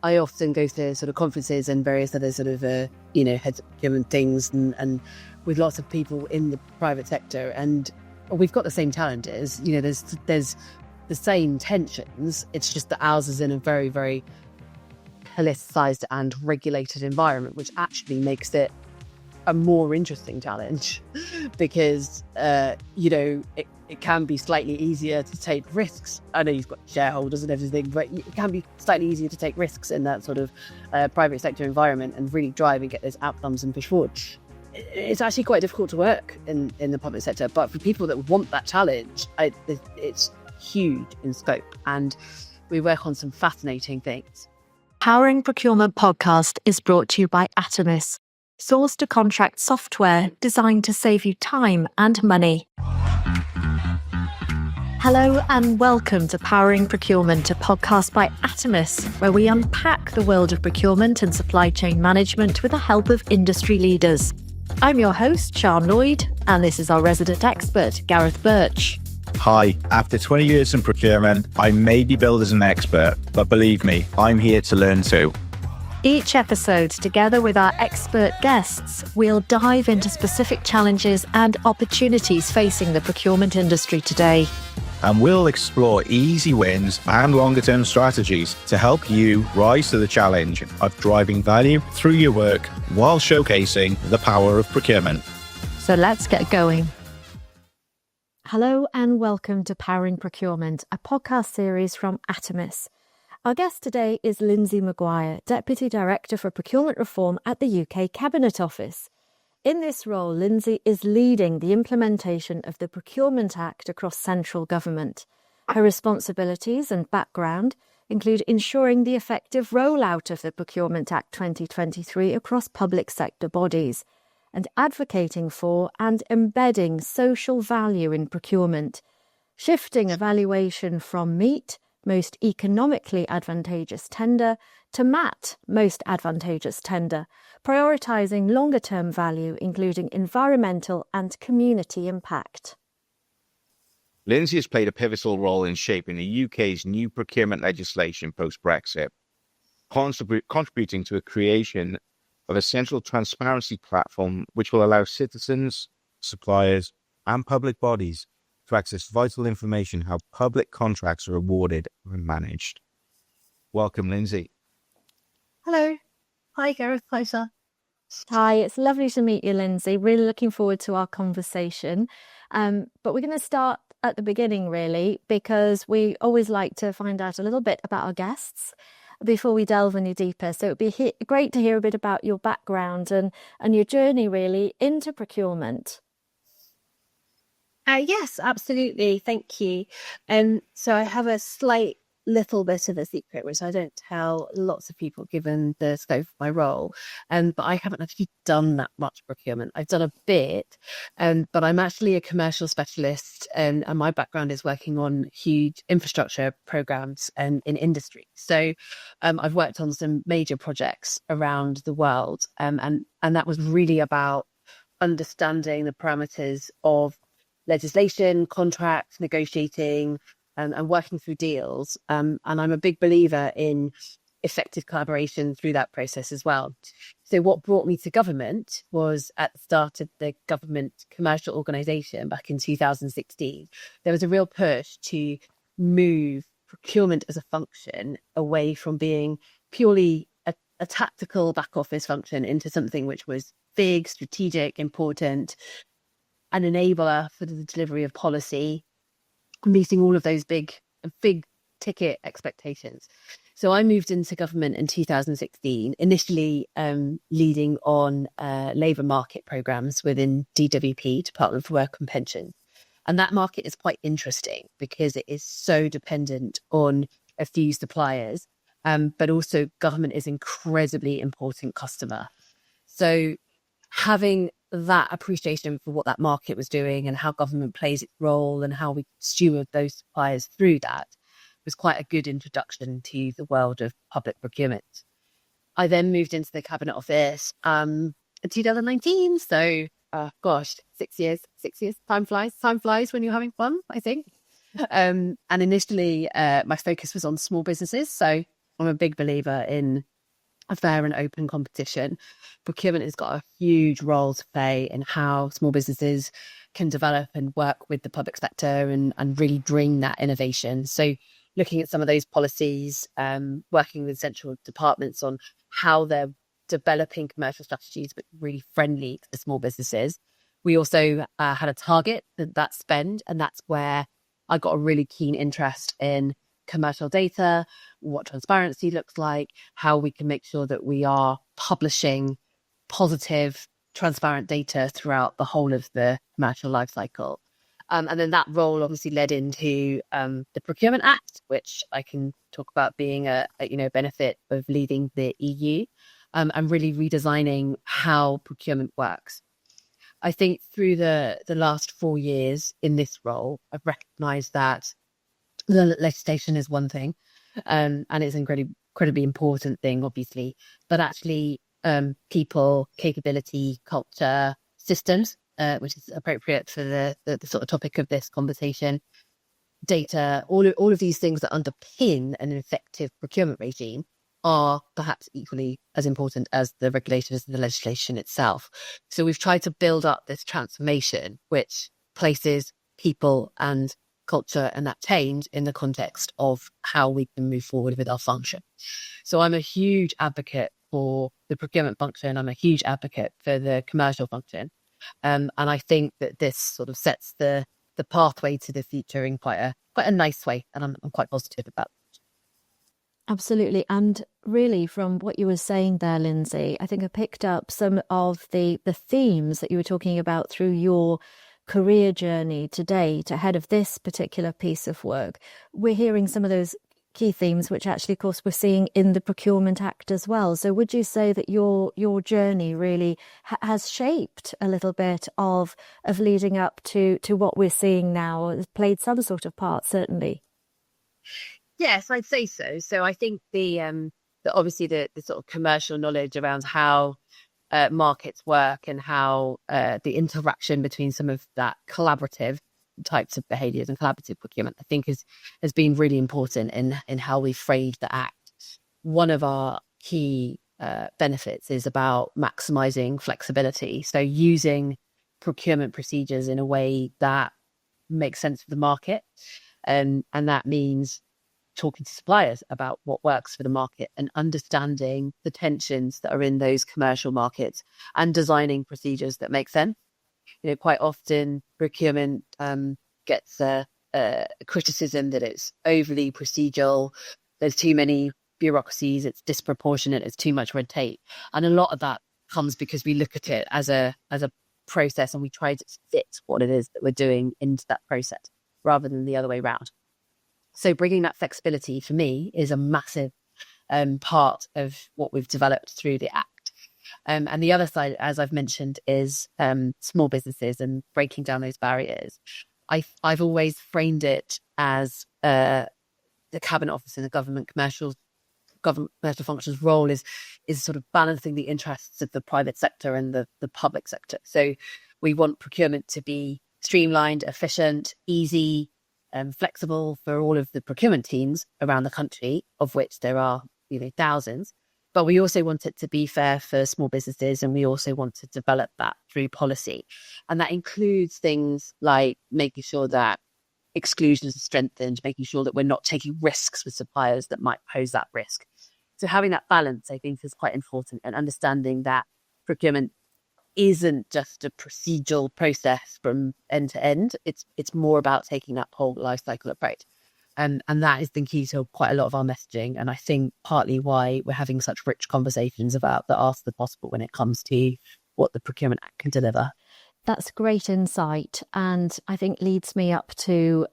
I often go to sort of conferences and various other sort of, heads of procurement things and with lots of people in the private sector. And we've got the same challenges. There's the same tensions. It's just that ours is in a very, very politicized and regulated environment, which actually makes it a more interesting challenge because, it can be slightly easier to take risks. I know you've got shareholders and everything, but it can be slightly easier to take risks in that sort of private sector environment and really drive and get those outcomes and push forward. It's actually quite difficult to work in the public sector, but for people that want that challenge, it's huge in scope, and we work on some fascinating things. Powering Procurement podcast is brought to you by Atomis, source to contract software designed to save you time and money. Hello and welcome to Powering Procurement, a podcast by Atomis, where we unpack the world of procurement and supply chain management with the help of industry leaders. I'm your host, Sian Lloyd, and this is our resident expert, Gareth Burch. Hi, after 20 years in procurement, I may be billed as an expert, but believe me, I'm here to learn too. Each episode, together with our expert guests, we'll dive into specific challenges and opportunities facing the procurement industry today. And we'll explore easy wins and longer-term strategies to help you rise to the challenge of driving value through your work while showcasing the power of procurement. So let's get going. Hello and welcome to Powering Procurement, a podcast series from Atomis. Our guest today is Lindsay Maguire, Deputy Director for Procurement Reform at the UK Cabinet Office. In this role, Lindsay is leading the implementation of the Procurement Act across central government. Her responsibilities and background include ensuring the effective rollout of the Procurement Act 2023 across public sector bodies and advocating for and embedding social value in procurement, shifting evaluation from MEET, most economically advantageous tender, to MAT, most advantageous tender, prioritising longer-term value, including environmental and community impact. Lindsay has played a pivotal role in shaping the UK's new procurement legislation post-Brexit, contributing to a creation of a central transparency platform which will allow citizens, suppliers and public bodies to access vital information how public contracts are awarded and managed. Welcome, Lindsay. Hello. Hi, Gareth. Hi, Sian. Hi, it's lovely to meet you, Lindsay. Really looking forward to our conversation. But we're going to start at the beginning, really, because we always like to find out a little bit about our guests before we delve any deeper. So it'd be great to hear a bit about your background and your journey, really, into procurement. Yes, absolutely. Thank you. So I have a slight little bit of a secret, which I don't tell lots of people given the scope of my role. But I haven't actually done that much procurement. I've done a bit, but I'm actually a commercial specialist, and my background is working on huge infrastructure programs in industry. So I've worked on some major projects around the world, and that was really about understanding the parameters of legislation, contracts, negotiating, and working through deals. And I'm a big believer in effective collaboration through that process as well. So what brought me to government was at the start of the government commercial organisation back in 2016. There was a real push to move procurement as a function away from being purely a tactical back office function into something which was big, strategic, important, an enabler for the delivery of policy, meeting all of those big ticket expectations. So I moved into government in 2016, initially leading on labour market programmes within DWP, Department for Work and Pensions. And that market is quite interesting because it is so dependent on a few suppliers, but also government is an incredibly important customer. So having that appreciation for what that market was doing and how government plays its role and how we steward those suppliers through that was quite a good introduction to the world of public procurement. I then moved into the Cabinet Office in 2019. So, 6 years, time flies when you're having fun, I think. And initially my focus was on small businesses. So I'm a big believer in a fair and open competition. Procurement has got a huge role to play in how small businesses can develop and work with the public sector and really bring that innovation. So looking at some of those policies, working with central departments on how they're developing commercial strategies, but really friendly to the small businesses. We also had a target that spend, and that's where I got a really keen interest in commercial data, what transparency looks like, how we can make sure that we are publishing positive, transparent data throughout the whole of the commercial lifecycle. And then that role obviously led into the Procurement Act, which I can talk about being a benefit of leading the EU, and really redesigning how procurement works. I think through the last 4 years in this role, I've recognised that the legislation is one thing, and it's an incredibly important thing, obviously, but actually people, capability, culture, systems, which is appropriate for the sort of topic of this conversation, data, all of these things that underpin an effective procurement regime are perhaps equally as important as the regulators and the legislation itself. So we've tried to build up this transformation, which places people and culture and that change in the context of how we can move forward with our function. So I'm a huge advocate for the procurement function. I'm a huge advocate for the commercial function. And I think that this sort of sets the pathway to the future in quite a nice way. And I'm quite positive about it. Absolutely. And really, from what you were saying there, Lindsay, I think I picked up some of the themes that you were talking about through your career journey to date ahead of this particular piece of work. We're hearing some of those key themes, which actually, of course, we're seeing in the Procurement Act as well. So would you say that your journey really has shaped a little bit of leading up to what we're seeing now, has played some sort of part, certainly? Yes, I'd say so. So I think the obviously the sort of commercial knowledge around how markets work and how the interaction between some of that collaborative types of behaviours and collaborative procurement, I think has been really important in how we framed the Act. One of our key benefits is about maximising flexibility. So using procurement procedures in a way that makes sense for the market. And that means talking to suppliers about what works for the market and understanding the tensions that are in those commercial markets and designing procedures that make sense. Quite often procurement gets a criticism that it's overly procedural, there's too many bureaucracies, it's disproportionate, it's too much red tape. And a lot of that comes because we look at it as a process and we try to fit what it is that we're doing into that process rather than the other way around. So bringing that flexibility for me is a massive part of what we've developed through the Act. And the other side, as I've mentioned, is small businesses and breaking down those barriers. I've always framed it as the Cabinet Office and the government commercial functions role is sort of balancing the interests of the private sector and the public sector. So we want procurement to be streamlined, efficient, easy, flexible for all of the procurement teams around the country, of which there are thousands. But we also want it to be fair for small businesses, and we also want to develop that through policy. And that includes things like making sure that exclusions are strengthened, making sure that we're not taking risks with suppliers that might pose that risk. So having that balance, I think, is quite important, and understanding that procurement isn't just a procedural process from end to end. It's more about taking that whole life cycle approach. And that is the key to quite a lot of our messaging. And I think partly why we're having such rich conversations about the art of the possible when it comes to what the Procurement Act can deliver. That's great insight. And I think leads me up to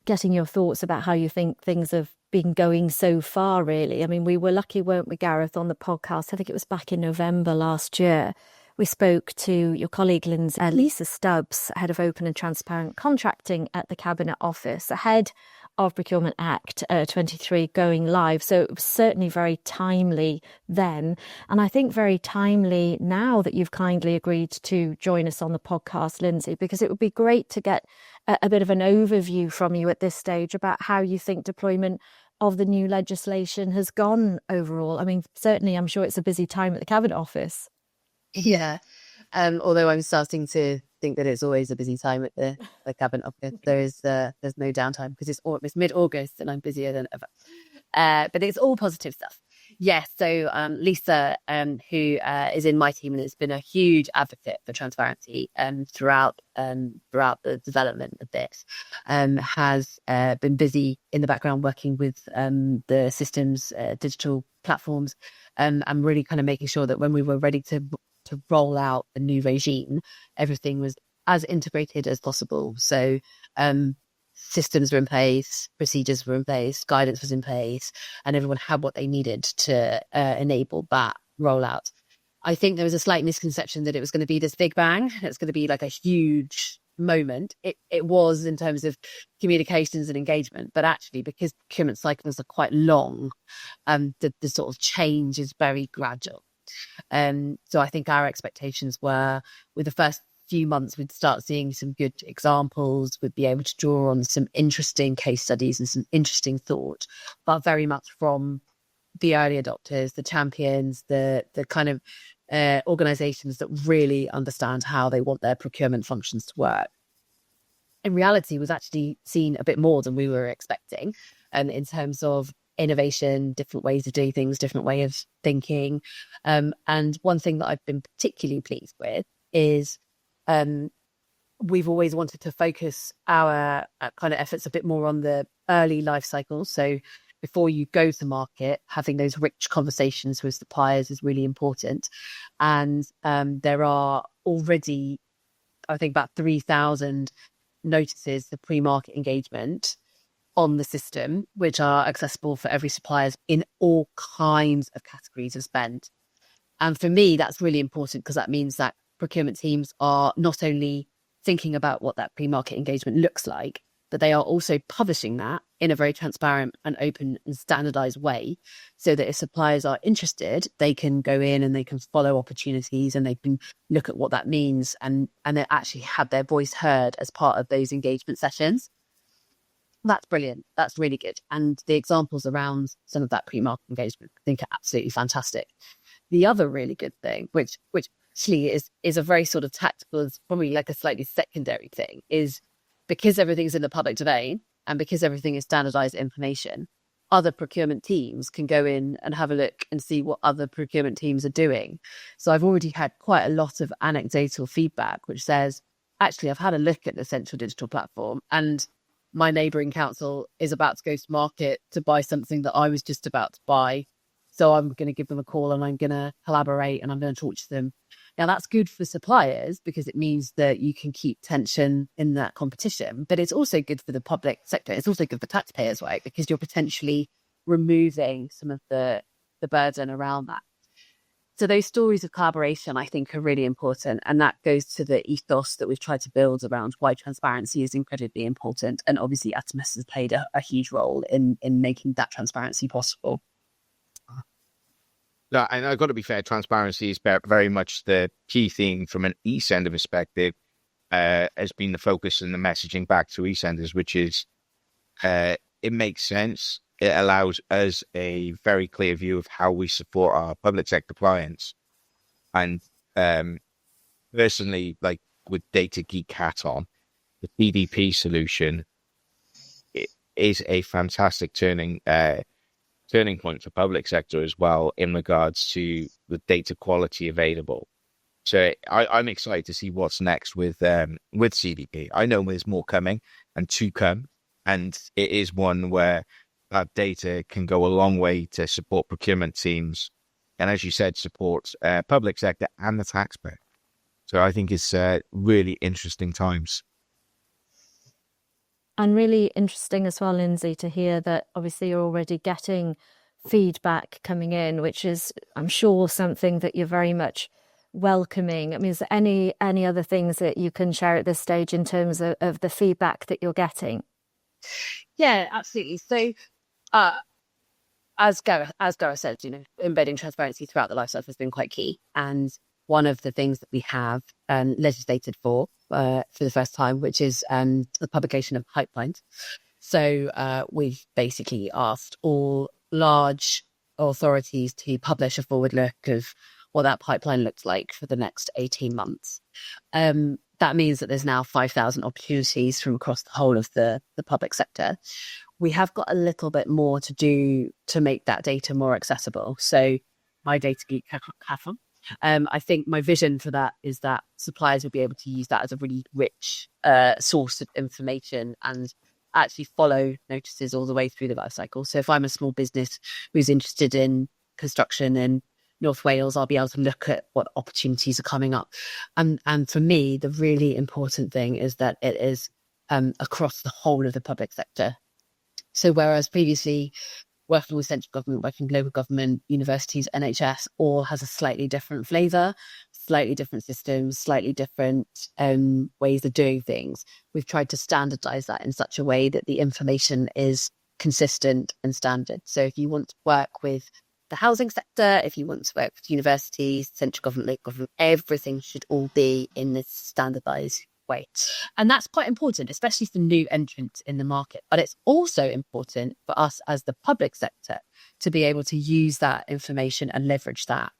getting your thoughts about how you think things have been going so far, really. I mean, we were lucky, weren't we, Gareth, on the podcast? I think it was back in November last year. We spoke to your colleague, Lisa Stubbs, Head of Open and Transparent Contracting at the Cabinet Office, ahead of Procurement Act 23 going live. So it was certainly very timely then. And I think very timely now that you've kindly agreed to join us on the podcast, Lindsay, because it would be great to get a bit of an overview from you at this stage about how you think deployment of the new legislation has gone overall? I mean, certainly, I'm sure it's a busy time at the Cabinet Office. Yeah. Although I'm starting to think that it's always a busy time at the Cabinet Office. There's no downtime because it's mid-August and I'm busier than ever. But it's all positive stuff. Yes. So Lisa, who is in my team and has been a huge advocate for transparency throughout the development of this, has been busy in the background working with the systems, digital platforms, and really kind of making sure that when we were ready to roll out a new regime, everything was as integrated as possible. So systems were in place, procedures were in place, guidance was in place, and everyone had what they needed to enable that rollout. I think there was a slight misconception that it was going to be this big bang. It's going to be like a huge moment. It was in terms of communications and engagement, but actually because procurement cycles are quite long, the sort of change is very gradual. So I think our expectations were with the first few months, we'd start seeing some good examples, we'd be able to draw on some interesting case studies and some interesting thought, but very much from the early adopters, the champions, the kind of organizations that really understand how they want their procurement functions to work. In reality, was actually seen a bit more than we were expecting, in terms of innovation, different ways of doing things, different way of thinking. And one thing that I've been particularly pleased with is we've always wanted to focus our kind of efforts a bit more on the early life cycle. So before you go to market, having those rich conversations with suppliers is really important. And there are already, I think, about 3,000 notices of pre-market engagement on the system, which are accessible for every supplier in all kinds of categories of spend. And for me, that's really important because that means that procurement teams are not only thinking about what that pre-market engagement looks like, but they are also publishing that in a very transparent and open and standardized way, so that if suppliers are interested, they can go in and they can follow opportunities and they can look at what that means and they actually have their voice heard as part of those engagement sessions. That's brilliant. That's really good. And the examples around some of that pre-market engagement, I think, are absolutely fantastic. The other really good thing, which actually is a very sort of tactical, it's probably like a slightly secondary thing, is because everything's in the public domain and because everything is standardized information, other procurement teams can go in and have a look and see what other procurement teams are doing. So I've already had quite a lot of anecdotal feedback, which says, actually, I've had a look at the central digital platform and my neighbouring council is about to go to market to buy something that I was just about to buy. So I'm going to give them a call and I'm going to collaborate and I'm going to talk to them. Now, that's good for suppliers because it means that you can keep tension in that competition, but it's also good for the public sector. It's also good for taxpayers, right? Because you're potentially removing some of the burden around that. So those stories of collaboration, I think, are really important. And that goes to the ethos that we've tried to build around why transparency is incredibly important. And obviously, Atimus has played a huge role in making that transparency possible. No, and I've got to be fair, transparency is very much the key thing from an e-sender perspective, has been the focus and the messaging back to e-senders, which is it makes sense. It allows us a very clear view of how we support our public sector clients. And personally, like with Data Geek hat on, the PDP solution is a fantastic turning point for public sector as well in regards to the data quality available. So I'm excited to see what's next with CDP. I know there's more coming and to come, and it is one where that data can go a long way to support procurement teams, and as you said, support public sector and the taxpayer. So I think it's really interesting times. And really interesting as well, Lindsay, to hear that obviously you're already getting feedback coming in, which is, I'm sure, something that you're very much welcoming. I mean, is there any other things that you can share at this stage in terms of the feedback that you're getting? Yeah, absolutely. So as Gareth said, embedding transparency throughout the life cycle has been quite key. And one of the things that we have legislated for the first time, which is the publication of pipelines. So we've basically asked all large authorities to publish a forward look of what that pipeline looks like for the next 18 months. That means that there's now 5,000 opportunities from across the whole of the public sector. We have got a little bit more to do to make that data more accessible. So my data geek hackathon, I think my vision for that is that suppliers will be able to use that as a really rich source of information and actually follow notices all the way through the life cycle. So if I'm a small business who's interested in construction in North Wales, I'll be able to look at what opportunities are coming up. And for me, the really important thing is that it is across the whole of the public sector. So whereas previously working with central government, working with local government, universities, NHS, all has a slightly different flavour, slightly different systems, slightly different ways of doing things. We've tried to standardise that in such a way that the information is consistent and standard. So if you want to work with the housing sector, if you want to work with universities, central government, local government, everything should all be in this standardised way. And that's quite important, especially for new entrants in the market. But it's also important for us as the public sector to be able to use that information and leverage that.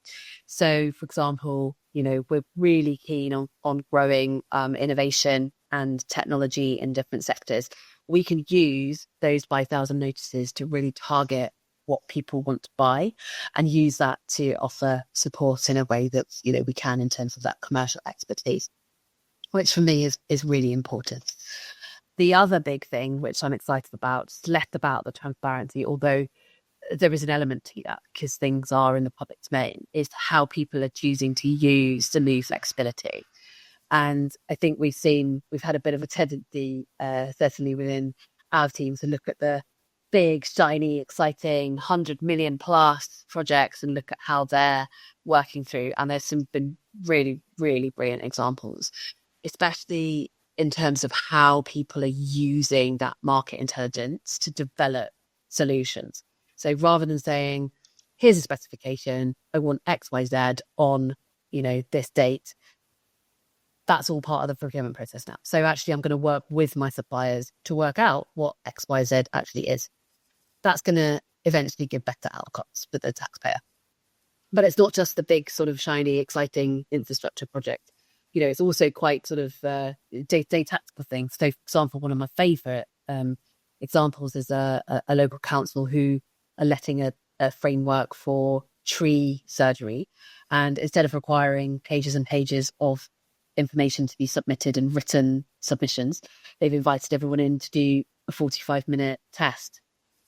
So, for example, we're really keen on growing innovation and technology in different sectors. We can use those 5,000 notices to really target what people want to buy and use that to offer support in a way that we can in terms of that commercial expertise, which for me is really important. The other big thing which I'm excited about is less about the transparency, although there is an element to that because things are in the public domain, is how people are choosing to use the new flexibility. And I think we've had a bit of a tendency, certainly within our team, to look at the big, shiny, exciting 100 million plus projects and look at how they're working through. And there's been really, really brilliant examples, especially in terms of how people are using that market intelligence to develop solutions. So rather than saying, here's a specification, I want X, Y, Z on, this date, that's all part of the procurement process now. So actually, I'm going to work with my suppliers to work out what X, Y, Z actually is. That's going to eventually give better outcomes for the taxpayer. But it's not just the big sort of shiny, exciting infrastructure project. It's also quite sort of day-to-day tactical things. So, for example, one of my favourite examples is a local council who are letting a framework for tree surgery. And instead of requiring pages and pages of information to be submitted and written submissions, they've invited everyone in to do a 45-minute test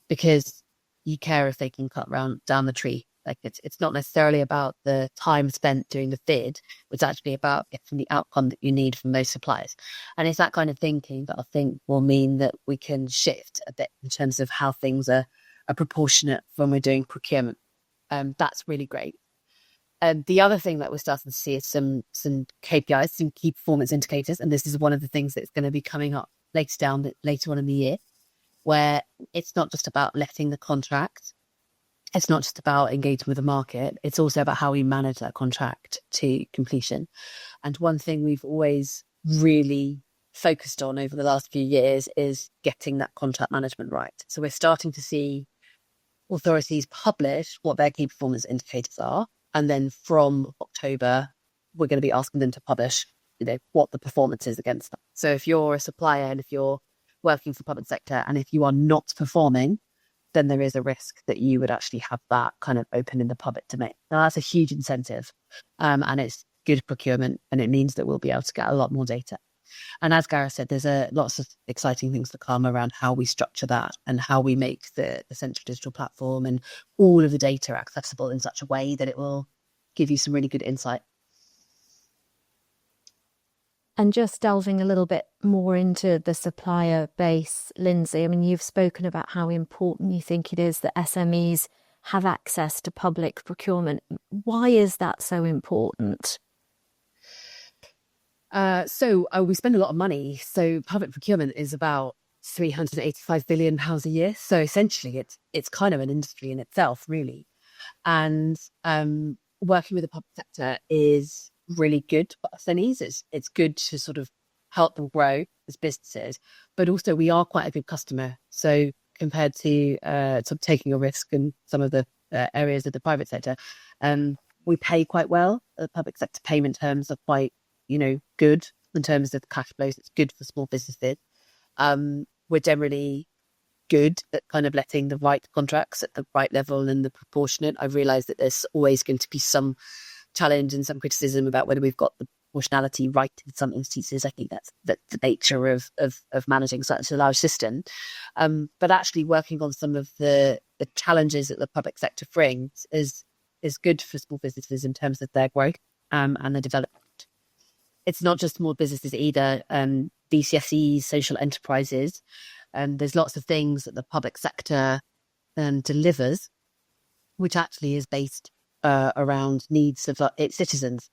because you care if they can cut down the tree. Like it's not necessarily about the time spent doing the bid, it's actually about getting the outcome that you need from those suppliers. And it's that kind of thinking that I think will mean that we can shift a bit in terms of how things are proportionate when we're doing procurement. That's really great. The other thing that we're starting to see is some KPIs, some key performance indicators. And this is one of the things that's going to be coming up later on in the year, where it's not just about letting the contract. It's not just about engaging with the market. It's also about how we manage that contract to completion. And one thing we've always really focused on over the last few years is getting that contract management right. So we're starting to see authorities publish what their key performance indicators are. And then from October, we're going to be asking them to publish, what the performance is against them. So if you're a supplier and if you're working for the public sector and if you are not performing, then there is a risk that you would actually have that kind of open in the public domain. Now, that's a huge incentive and it's good procurement and it means that we'll be able to get a lot more data. And as Gareth said, there's lots of exciting things to come around how we structure that and how we make the central digital platform and all of the data accessible in such a way that it will give you some really good insight. And just delving a little bit more into the supplier base, Lindsay, I mean, you've spoken about how important you think it is that SMEs have access to public procurement. Why is that so important? So we spend a lot of money. So public procurement is about £385 billion a year. So essentially, it's kind of an industry in itself, really. And working with the public sector is really good for SMEs. It's good to sort of help them grow as businesses, but also we are quite a good customer. So compared to sort of taking a risk in some of the areas of the private sector, we pay quite well. The public sector payment terms are quite, good in terms of the cash flows. It's good for small businesses. We're generally good at kind of letting the right contracts at the right level and the proportionate. I realise that there's always going to be some challenge and some criticism about whether we've got the proportionality right in some instances. I think that's the nature of managing such a large system. But actually working on some of the challenges that the public sector brings is good for small businesses in terms of their growth and their development. It's not just small businesses either. VCSEs, social enterprises, there's lots of things that the public sector delivers, which actually is based around needs of its citizens.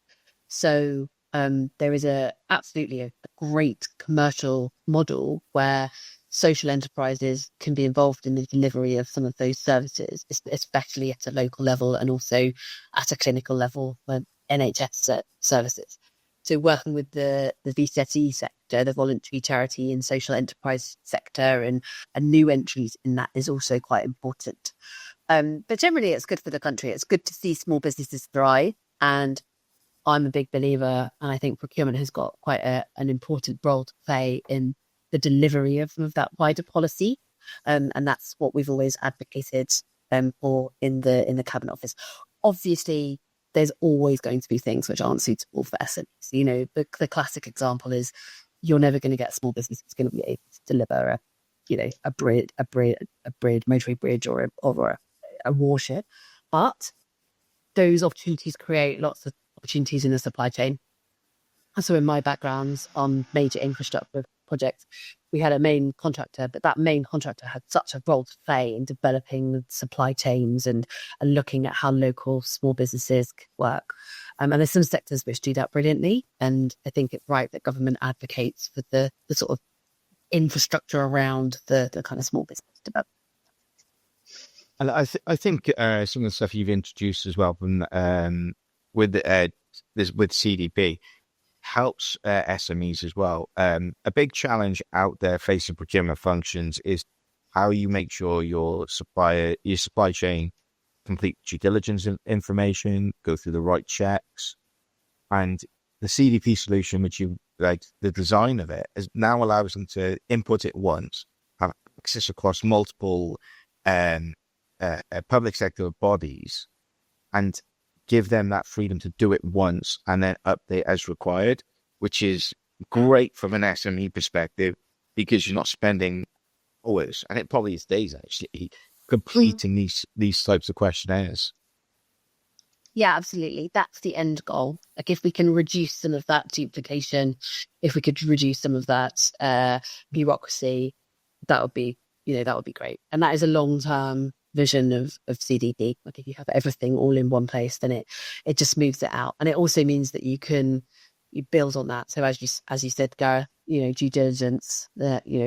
So there is absolutely a great commercial model where social enterprises can be involved in the delivery of some of those services, especially at a local level and also at a clinical level for NHS services. So working with the VCSE sector, the voluntary charity and social enterprise sector, and new entries in that is also quite important. But generally, it's good for the country. It's good to see small businesses thrive. And I'm a big believer, and I think procurement has got quite an important role to play in the delivery of some of that wider policy. And that's what we've always advocated for in the Cabinet Office. Obviously, there's always going to be things which aren't suitable for SMEs. The classic example is you're never going to get a small business that's going to be able to deliver a bridge, motorway bridge, or a warship. But those opportunities create lots of opportunities in the supply chain. And so in my backgrounds on major infrastructure projects, we had a main contractor, but that main contractor had such a role to play in developing the supply chains and looking at how local small businesses could work. And there's some sectors which do that brilliantly. And I think it's right that government advocates for the sort of infrastructure around the kind of small business development. And I think some of the stuff you've introduced as well from with CDP helps SMEs as well. A big challenge out there facing procurement functions is how you make sure your supply chain complete due diligence information, go through the right checks, and the CDP solution, which you like, the design of it, is now allows them to input it once, have access across multiple public sector bodies, and give them that freedom to do it once and then update as required, which is great from an SME perspective because you're not spending hours, and it probably is days actually, completing these types of questionnaires. Yeah, absolutely. That's the end goal. Like if we can reduce some of that duplication, if we could reduce some of that bureaucracy, that would be great. And that is a long-term vision of CDP. Like if you have everything all in one place, then it just moves it out. And it also means that you build on that. So as you said, Gareth, due diligence,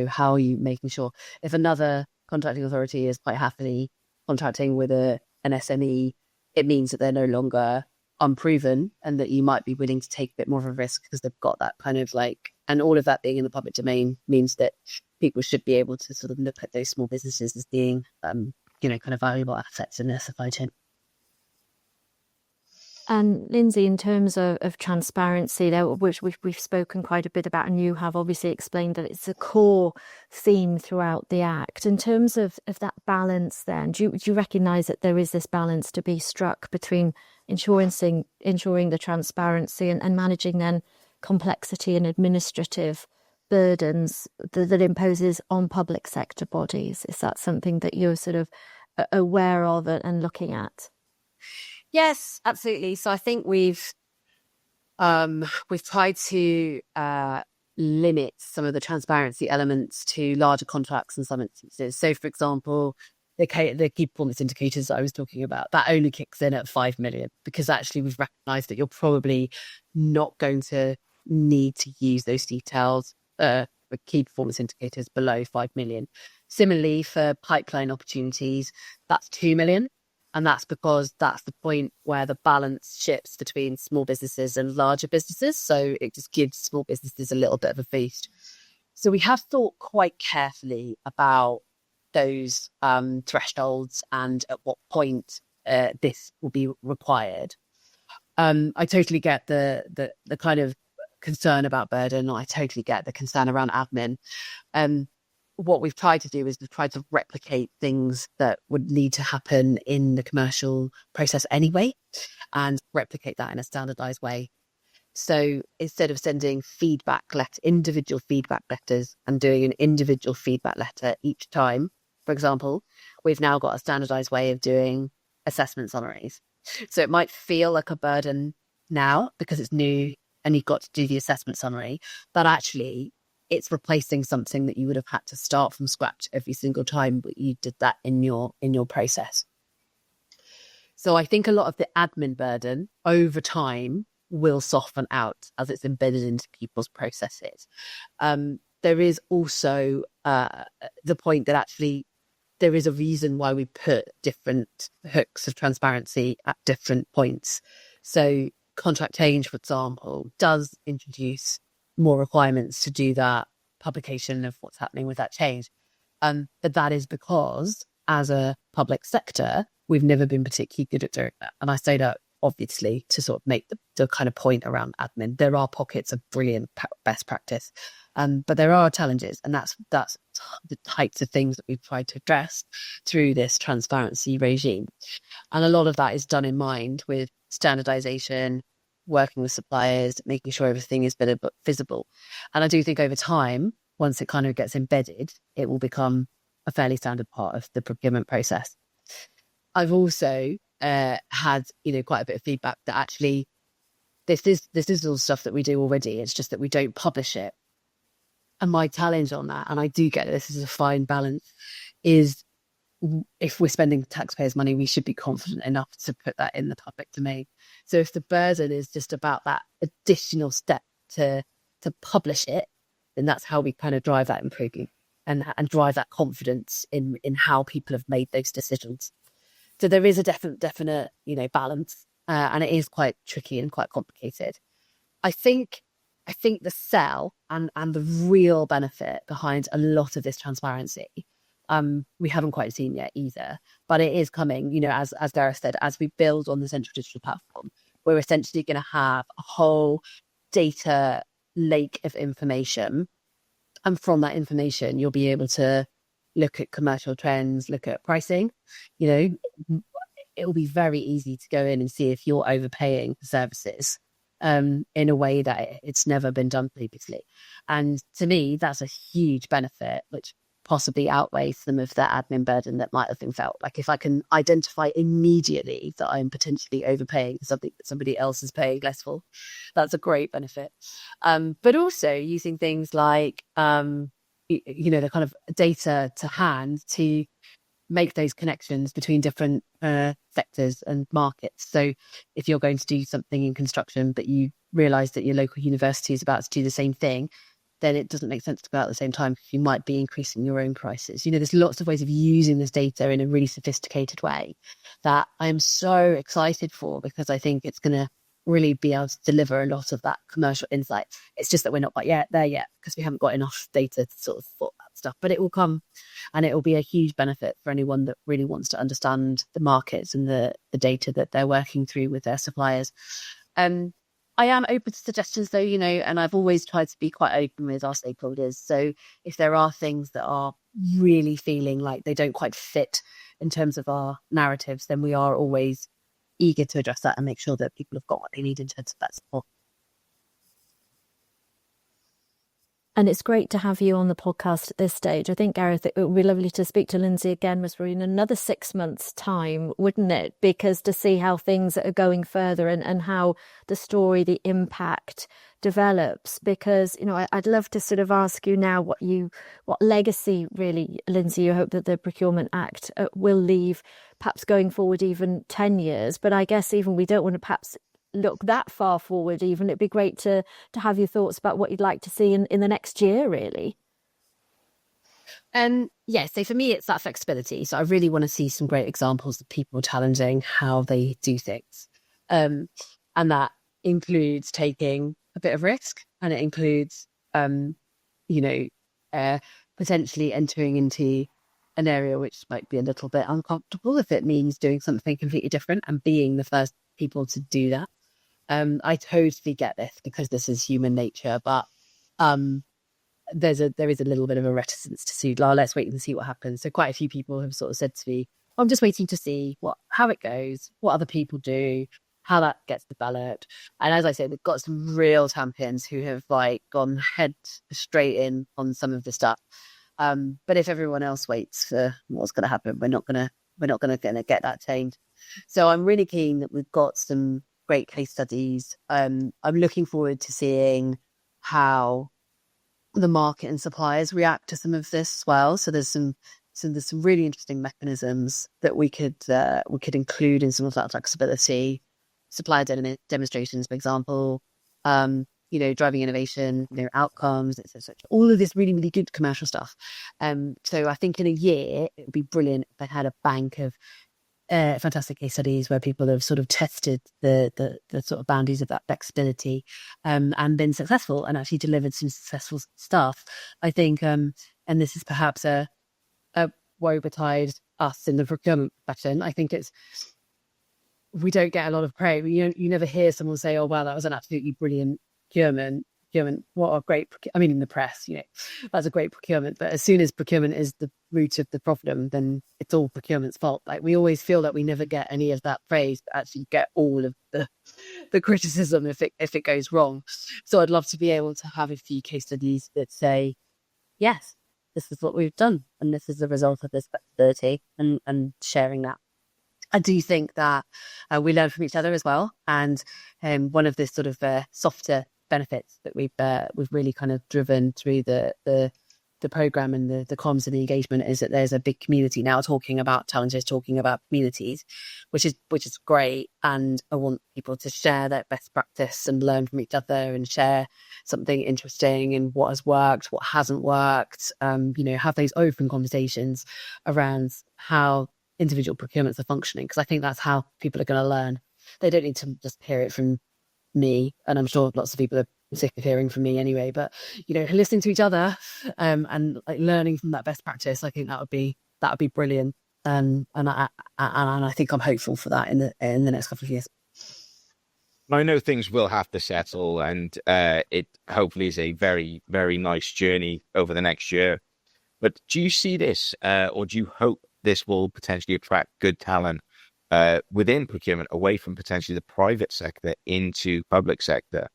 how are you making sure if another contracting authority is quite happily contracting with an SME, it means that they're no longer unproven and that you might be willing to take a bit more of a risk because they've got that kind of and all of that being in the public domain means that people should be able to sort of look at those small businesses as being, kind of valuable assets in their supply chain. And Lindsay, in terms of transparency, there, which we've spoken quite a bit about, and you have obviously explained that it's a core theme throughout the Act. In terms of that balance then, do you recognise that there is this balance to be struck between ensuring the transparency and managing then complexity and administrative burdens that imposes on public sector bodies? Is that something that you're sort of aware of and looking at? Yes, absolutely. So I think we've tried to limit some of the transparency elements to larger contracts in some instances. So, for example, the key performance indicators that I was talking about, that only kicks in at 5 million because actually we've recognised that you're probably not going to need to use those details for key performance indicators below 5 million. Similarly, for pipeline opportunities, that's 2 million. And that's because that's the point where the balance shifts between small businesses and larger businesses. So it just gives small businesses a little bit of a boost. So we have thought quite carefully about those thresholds and at what point this will be required. I totally get the kind of concern about burden. I totally get the concern around admin. What we've tried to do is we've tried to replicate things that would need to happen in the commercial process anyway, and replicate that in a standardized way. So instead of sending individual feedback letters and doing an individual feedback letter each time, for example, we've now got a standardized way of doing assessment summaries. So it might feel like a burden now because it's new and you've got to do the assessment summary, but actually it's replacing something that you would have had to start from scratch every single time, but you did that in your process. So I think a lot of the admin burden over time will soften out as it's embedded into people's processes. There is also the point that actually there is a reason why we put different hooks of transparency at different points. So contract change, for example, does introduce more requirements to do that publication of what's happening with that change. But that is because as a public sector, we've never been particularly good at doing that. And I say that obviously to sort of make the kind of point around admin. There are pockets of brilliant best practice, but there are challenges, and that's the types of things that we've tried to address through this transparency regime. And a lot of that is done in mind with standardization, working with suppliers, making sure everything is better visible. And I do think over time, once it kind of gets embedded, it will become a fairly standard part of the procurement process. I've also had, quite a bit of feedback that actually this is all stuff that we do already. It's just that we don't publish it. And my challenge on that, and I do get this is a fine balance, is if we're spending taxpayers' money, we should be confident enough to put that in the public domain. So if the burden is just about that additional step to publish it, then that's how we kind of drive that improvement and drive that confidence in how people have made those decisions. So there is a definite balance, and it is quite tricky and quite complicated. I think the sell and the real benefit behind a lot of this transparency, we haven't quite seen yet either, but it is coming. As Gareth said, as we build on the central digital platform, we're essentially going to have a whole data lake of information, and from that information, you'll be able to look at commercial trends, look at pricing. It will be very easy to go in and see if you're overpaying for services in a way that it's never been done previously. And to me, that's a huge benefit, which possibly outweighs some of the admin burden that might have been felt. Like if I can identify immediately that I'm potentially overpaying for something that somebody else is paying less for, that's a great benefit. But also using things like, the kind of data to hand to make those connections between different sectors and markets. So if you're going to do something in construction, but you realise that your local university is about to do the same thing, then it doesn't make sense to go out at the same time because you might be increasing your own prices. There's lots of ways of using this data in a really sophisticated way that I am so excited for, because I think it's going to really be able to deliver a lot of that commercial insight. It's just that we're not quite there yet because we haven't got enough data to sort of thought that stuff, but it will come, and it will be a huge benefit for anyone that really wants to understand the markets and the data that they're working through with their suppliers. I am open to suggestions though, and I've always tried to be quite open with our stakeholders. So if there are things that are really feeling like they don't quite fit in terms of our narratives, then we are always eager to address that and make sure that people have got what they need in terms of that support. And it's great to have you on the podcast at this stage. I think, Gareth, it would be lovely to speak to Lindsay again, Ms. in another 6 months' time, wouldn't it? Because to see how things are going further and how the story, the impact develops. Because, I'd love to sort of ask you now what legacy really, Lindsay, you hope that the Procurement Act will leave, perhaps going forward even 10 years. But I guess even we don't want to perhaps look that far forward even. It'd be great to have your thoughts about what you'd like to see in the next year, really. And yeah, so for me, it's that flexibility. So I really want to see some great examples of people challenging how they do things. And that includes taking a bit of risk, and it includes, you know, potentially entering into an area which might be a little bit uncomfortable if it means doing something completely different and being the first people to do that. I totally get this because this is human nature, but there is a little bit of a reticence to see, oh, let's wait and see what happens. So quite a few people have sort of said to me, I'm just waiting to see how it goes, what other people do, how that gets developed. And as I said, we've got some real champions who have like gone head straight in on some of the stuff. But if everyone else waits for what's going to happen, we're not going to get that change. So I'm really keen that we've got some great case studies. I'm looking forward to seeing how the market and suppliers react to some of this as well. So there's some really interesting mechanisms that we could include in some of that flexibility. Supplier demonstrations, for example, driving innovation, outcomes, etc. All of this really, really good commercial stuff. So I think in a year, it would be brilliant if I had a bank of fantastic case studies where people have sort of tested the sort of boundaries of that flexibility and been successful and actually delivered some successful stuff. I think, and this is perhaps a woe betide us in the procurement profession. I think we don't get a lot of praise. You never hear someone say, "Oh, wow, that was an absolutely brilliant procurement. What a great," I mean, in the press, that's a great procurement. But as soon as procurement is the root of the problem, then it's all procurement's fault. Like, we always feel that we never get any of that praise, but actually get all of the criticism if it goes wrong. So I'd love to be able to have a few case studies that say, yes, this is what we've done, and this is the result of this flexibility, and sharing that. I do think that we learn from each other as well. And one of the sort of softer benefits that we've really kind of driven through the program and the comms and the engagement is that there's a big community now talking about challenges, talking about communities, which is great. And I want people to share their best practice and learn from each other and share something interesting and what has worked, what hasn't worked. Have those open conversations around how individual procurements are functioning, because I think that's how people are going to learn. They don't need to just hear it from me, and I'm sure lots of people are sick of hearing from me anyway, but listening to each other and like learning from that best practice, I think that would be brilliant. And I think I'm hopeful for that in the next couple of years. I know things will have to settle, and it hopefully is a very, very nice journey over the next year. But do you see this, or do you hope this will potentially attract good talent within procurement, away from potentially the private sector into public sector?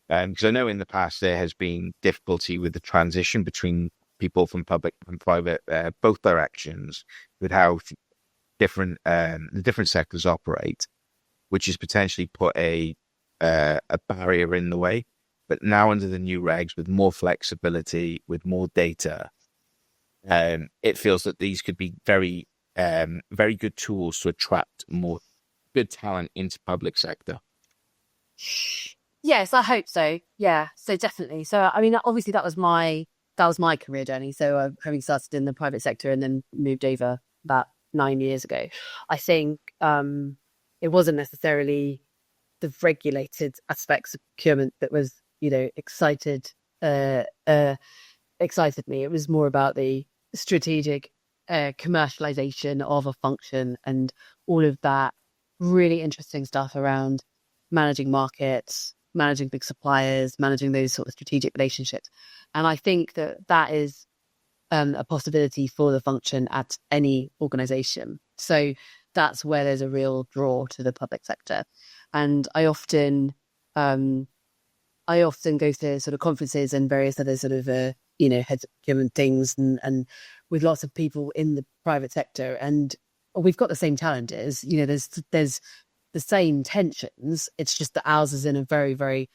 Because I know in the past there has been difficulty with the transition between people from public and private, both directions, with how the different sectors operate, which has potentially put a barrier in the way. But now under the new regs, with more flexibility, with more data, it feels that these could be very, very good tools to attract more good talent into public sector. Yes, I hope so. Yeah, so definitely. So I mean, obviously that was my career journey. So having started in the private sector and then moved over about 9 years ago, I think it wasn't necessarily the regulated aspects of procurement that was excited me. It was more about the strategic commercialization of a function and all of that really interesting stuff around managing markets, managing big suppliers, managing those sort of strategic relationships. And I think that is a possibility for the function at any organization. So that's where there's a real draw to the public sector. And I often go to sort of conferences and various other sort of heads of procurement things and with lots of people in the private sector, and we've got the same challenges. There's the same tensions. It's just that ours is in a very, very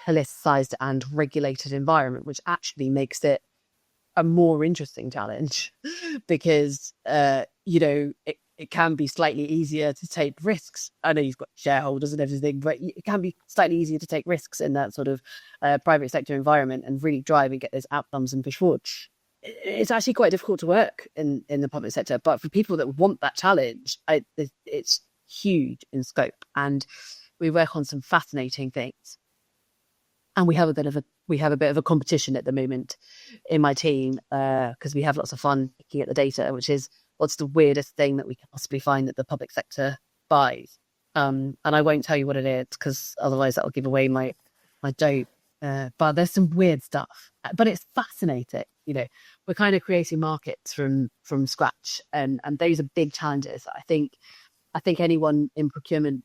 politicized and regulated environment, which actually makes it a more interesting challenge because it can be slightly easier to take risks. I know you've got shareholders and everything, but it can be slightly easier to take risks in that sort of private sector environment and really drive and get those outcomes and push forward. it's actually quite difficult to work in the public sector. But for people that want that challenge, it's huge in scope, and we work on some fascinating things. And we have a bit of a competition at the moment in my team, because we have lots of fun looking at the data, which is what's the weirdest thing that we can possibly find that the public sector buys. And I won't tell you what it is, because otherwise that will give away my dope. But there's some weird stuff, but it's fascinating. We're kind of creating markets from scratch, and those are big challenges. I think anyone in procurement,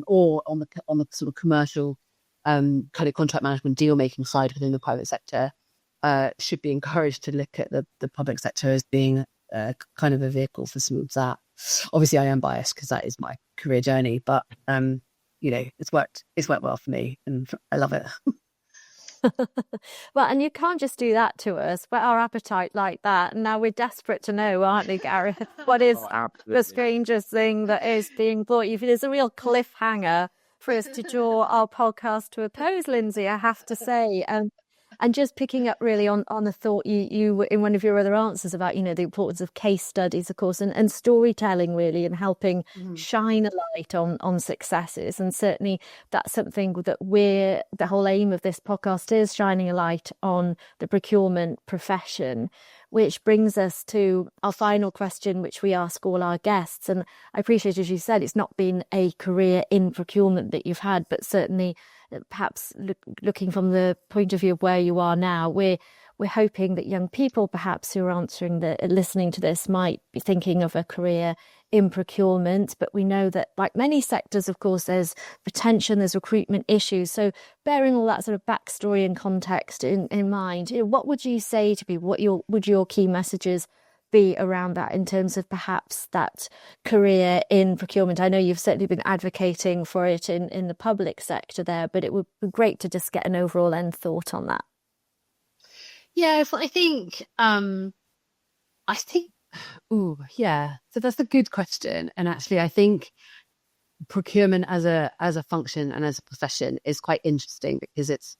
or on the sort of commercial kind of contract management deal making side within the private sector, should be encouraged to look at the public sector as being kind of a vehicle for some of that. Obviously, I am biased because that is my career journey, but it's worked well for me, and I love it. Well, and you can't just do that to us. Whet our appetite like that. And now we're desperate to know, aren't we, Gareth? What is the strangest thing that is being brought you? There's a real cliffhanger for us to draw our podcast to a close, Lindsay, I have to say. And just picking up really on the thought you in one of your other answers about, the importance of case studies, of course, and storytelling really, and helping shine a light on successes. And certainly that's something that the whole aim of this podcast is shining a light on the procurement profession, which brings us to our final question, which we ask all our guests. And I appreciate, as you said, it's not been a career in procurement that you've had, but certainly perhaps looking from the point of view of where you are now, we're hoping that young people perhaps who are listening to this might be thinking of a career in procurement. But we know that, like many sectors, of course, there's retention, there's recruitment issues. So bearing all that sort of backstory and context in mind, what would you say to people? What would your key messages be around that in terms of perhaps that career in procurement? I know you've certainly been advocating for it in the public sector there, but it would be great to just get an overall end thought on that. Yeah, I think, so that's a good question. And actually, I think procurement as a function and as a profession is quite interesting, because it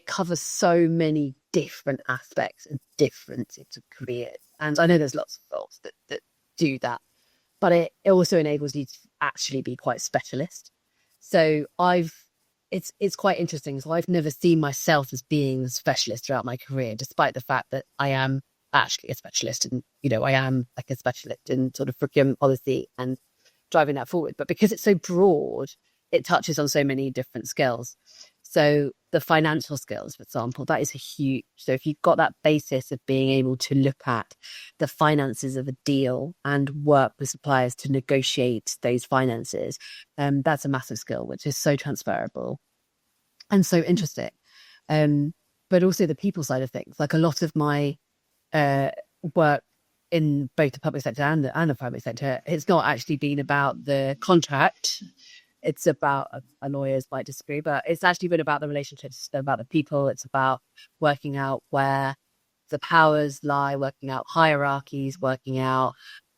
covers so many different aspects and different types of careers. And I know there's lots of roles that do that, but it also enables you to actually be quite specialist. So it's quite interesting. So I've never seen myself as being a specialist throughout my career, despite the fact that I am actually a specialist, and I am like a specialist in sort of procurement policy and driving that forward. But because it's so broad, it touches on so many different skills. So the financial skills, for example, that is huge. So if you've got that basis of being able to look at the finances of a deal and work with suppliers to negotiate those finances, that's a massive skill, which is so transferable and so interesting. But also the people side of things. Like a lot of my work in both the public sector and the private sector, it's not actually been about the contract. It's about, lawyers might disagree, but it's actually been about the relationships, about the people. It's about working out where the powers lie, working out hierarchies, working out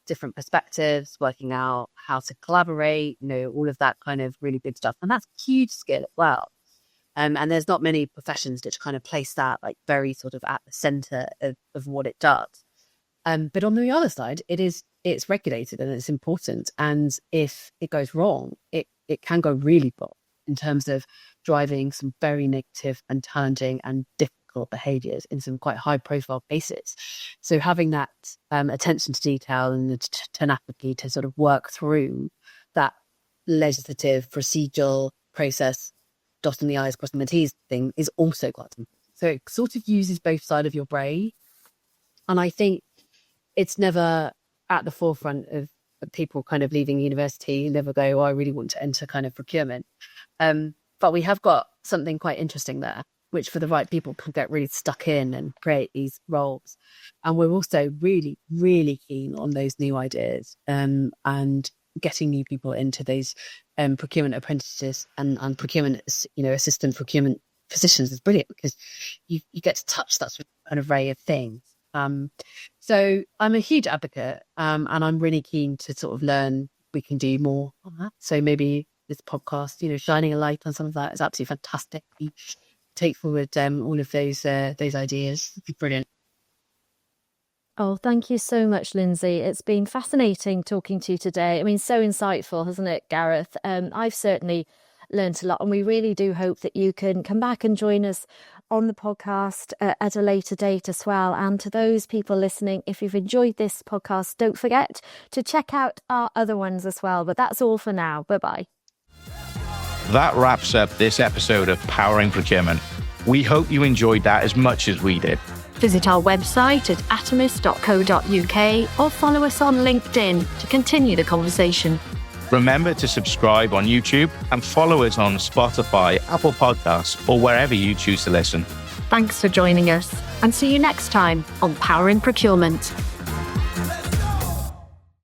different perspectives, working out how to collaborate, all of that kind of really big stuff. And that's a huge skill as well. And there's not many professions that kind of place that like very sort of at the centre of what it does. But on the other side, it's regulated and it's important. And if it goes wrong, it can go really wrong in terms of driving some very negative and challenging and difficult behaviours in some quite high profile cases. So having that attention to detail and the tenacity to sort of work through that legislative procedural process, dotting the I's, crossing the T's thing is also quite important. So it sort of uses both sides of your brain. And I think it's never at the forefront of people kind of leaving university, never go, I really want to enter kind of procurement. But we have got something quite interesting there, which for the right people can get really stuck in and create these roles. And we're also really, really keen on those new ideas and getting new people into those procurement apprentices and procurement, assistant procurement positions is brilliant, because you get to touch that sort of an array of things. So I'm a huge advocate, and I'm really keen to sort of learn. We can do more on that. So maybe this podcast, shining a light on some of that is absolutely fantastic. take forward all of those ideas. It'd be brilliant. Oh, thank you so much, Lindsay. It's been fascinating talking to you today. I mean, so insightful, hasn't it, Gareth? I've certainly learned a lot, and we really do hope that you can come back and join us on the podcast at a later date as well. And to those people listening, if you've enjoyed this podcast, don't forget to check out our other ones as well. But that's all for now. Bye-bye. That wraps up this episode of Powering Procurement. We hope you enjoyed that as much as we did. Visit our website at atomis.co.uk or follow us on LinkedIn to continue the conversation. Remember to subscribe on YouTube and follow us on Spotify, Apple Podcasts, or wherever you choose to listen. Thanks for joining us, and see you next time on Powering Procurement.